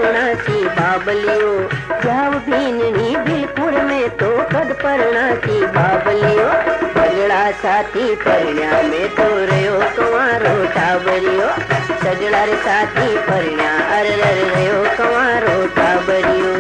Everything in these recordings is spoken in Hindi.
सोनाची बाबलियो जाव भीननी बिलकुल में तो कद परणाची बाबलियो सगड़ा साथी परण्या में तो रयो कुंवारो टाबरियो सगड़ा रे साथी परण्या अरे रयो कुंवारो टाबरियो।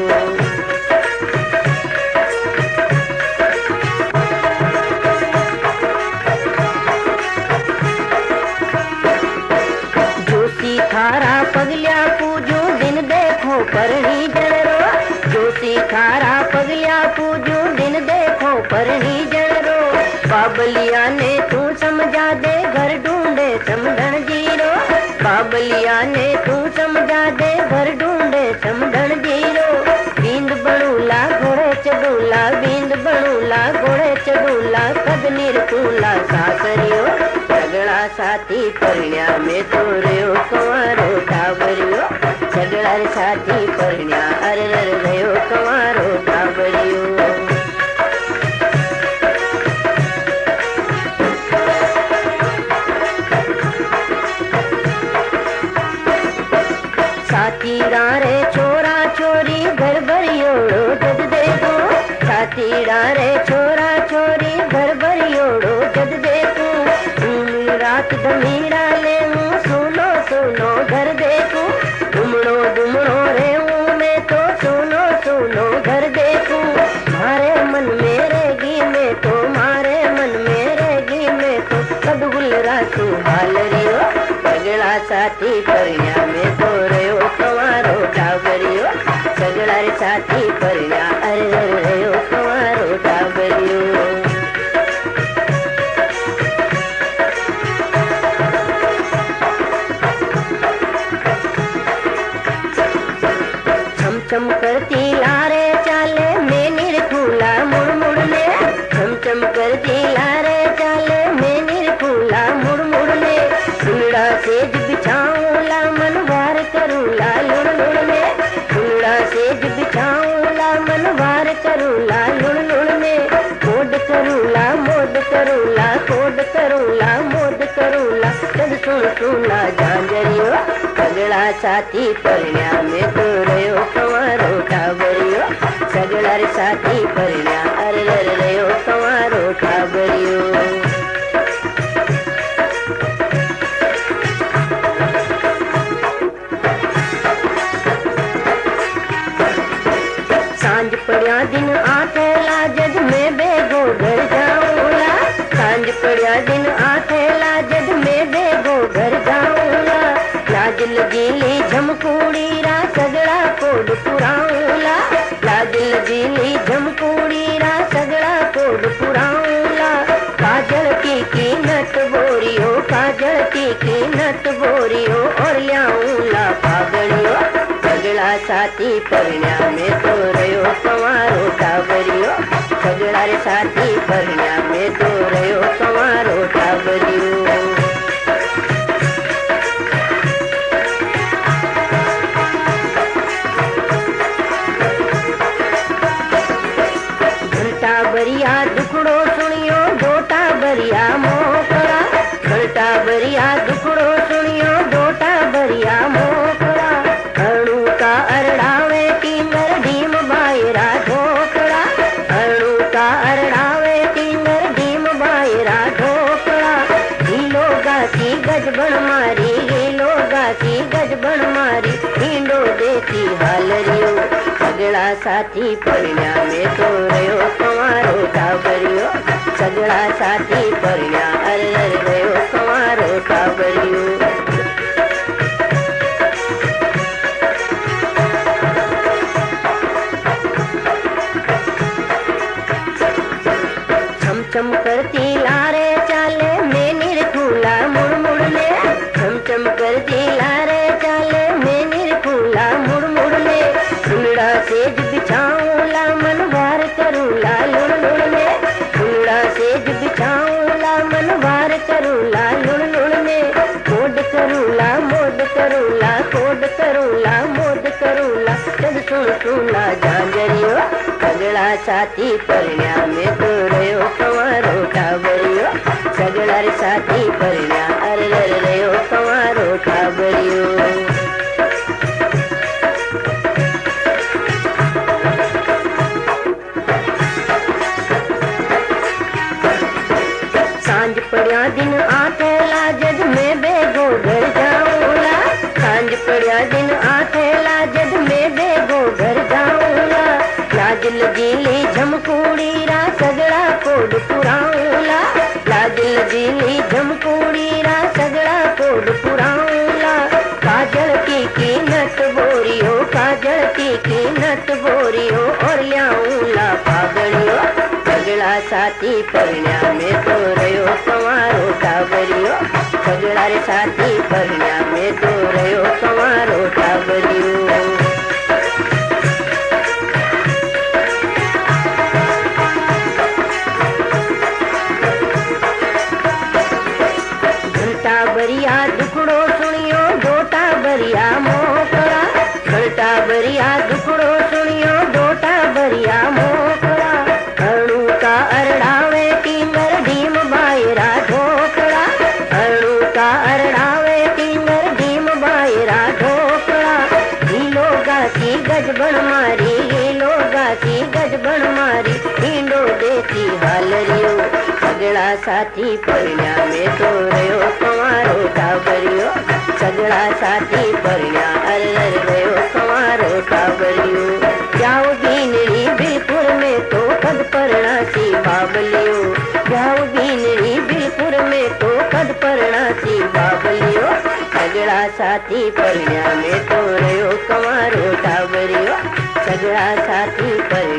थारा पगलिया पूजो दिन देखो परणी जड़रो जोशी थारा पगलिया पूजो दिन देखो परणी जड़रो बाबलिया ने तू समझा दे घर ढूंढे समझण जीरो बाबलिया ने तू समझा दे घर ढूंढे समझण जीरो बींद बड़ूला घोड़े चढ़ूला बींद बड़ूला घोड़े चढ़ूला कद निरतूला सासरियो सगड़ा साथी परण्या में तो रयो कुंवारो टाबरियो सगड़ा साथी परण्या अरे रयो कुंवारो टाबरियो। साथी रे छोरा छोरी घर भरियोड़ो जद देखो साथी रे छोरा छोरी घर भरियोड़ो जद देखो रात धमीरा ले सुनो सुनो घर देखो दुमड़ो दुमड़ो रे मैं तो सुनो सुनो घर देखो मारे मन मेरेगी में तो मारे मन मेरेगी में तो कद गुलरा तू हालरियो सगड़ा साथी परण्या में तो रयो कुंवारो टाबरियो सगड़ा रे साथी परण्या अरे रयो कुंवारो टाबरियो। चम करती लारे चाले मैं निरखूला मुड़ मुड़ने चम करती लारे चाले मैं निरखूला मुड़ मुड़ने सुनड़ा सेज बिछाऊला मन वार करूला लुड़ लुड़ने सुनड़ा सेज बिछाऊला मन वार करूला लुड़ लुड़ने कोड करूला मोद करूला कोड करूला मोद करूला जब सुन सुना झांझरियो सगड़ा साथी परण्या में तो रयो कुंवारो टाबरियो सगड़ा रे साथी परण्या अरे रयो कुंवारो टाबरियो। सांझ पड़िया दिन आठेला जद मैं बेगो घर जाऊंगा सांझ पड़िया दिन आठेला जद मैं बेगो घर जाऊंगा लाज लगीली झमकूड़ी रा सगड़ा कोड पुराऊला लाज लगीली झमकूड़ी रा सगड़ा कोड पुराऊला काजल की नट बोरियो काजल की नट बोरियो और लियाऊला पागड़ियो सगड़ा साथी परण्या में तो रयो कुंवारो टाबरियो सगड़ा रे साथी परण्या में तो रयो कुंवारो टाबरियो। बरिया दुखड़ो सुनियो डोटा बरिया मोकड़ा घंटा बरिया दुखड़ो सुनियो डोटा बरिया मोकड़ा अणु का अरड़ावे टींगर डीम बायरा ढोकड़ा अणु का अरड़ावे टींगर डीम बायरा ढोकड़ा हीलो गाची गजबन मारी हीलो गाची गजबन मारी हींडो देती हालरियो सगड़ा साथी परण्या में तो रयो कुंवारो टाबरियो सगड़ा साथी परण्या अरे रयो कुंवारो टाबरियो। चम चम करती लारे चाले मैं निरखूला मुड़ मुड़ने चम चम करती लारे चाले मैं निरखूला मुड़ मुड़ने सुनड़ा सेज बिछाऊला मन वार करूला लुड़ लुड़ने सुनड़ा सेज बिछाऊला मन वार करूला लुड़ लुड़ने कोड करूला मोद करूला कोड करूला मोद करूला जब सुन सुना झांझरियो सगड़ा साथी परण्या में तो रयो कुंवारो टाबरियो सगड़ा रे साथी परण्या अरे रयो कुंवारो टाबरियो। सांझ पड़िया दिन आथेला जद मैं बेगो घर जाऊंगा, सांझ पड़िया दिन आथेला जद मैं बेगो घर जाऊंगा, लाज लजीली झमकूड़ी रा सगड़ा कोड पुराऊंगा, लाज लजीली झमकूड़ी रा सगड़ा कोड पुराऊंगा, काजल की नट बोरियो, काजल की नट बोरियो और ल्याऊंगा पागड़ियो, सगड़ा साथी परण्या में तो रयो कमारो टाबरियो, सगड़ा रे साथी परण्या में तो रयो कमारो टाबरियो। घंटा बरिया दुखड़ो सुनियो डोटा बरिया मोकड़ा, घंटा बरिया दुखड़ो सुनियो डोटा बरिया मोकड़ा, अणु का अरड़ावे टिंगर ढीम बायरा ढोकड़ा, अणु का अरड़ावे टिंगर ढीम बायरा ढोकड़ा, हीलो गाची गजबन मारी, हीलो गाची गजबन मारी, हींडो देती हालरियो, सगड़ा साथी परण्या में तो रयो कमारो टाबरियो, सगड़ा साथी परण्या अरर रयो कमारो टाबरियो, जाओ बीनड़ी बिलपुर में तो कद परना सी बाबलियो, जाओ बीनड़ी बिलपुर में तो कद परना सी बाबलियो, सगड़ा साथी परण्या में तो रयो कमारो टाबरियो, सगड़ा साथी परण्या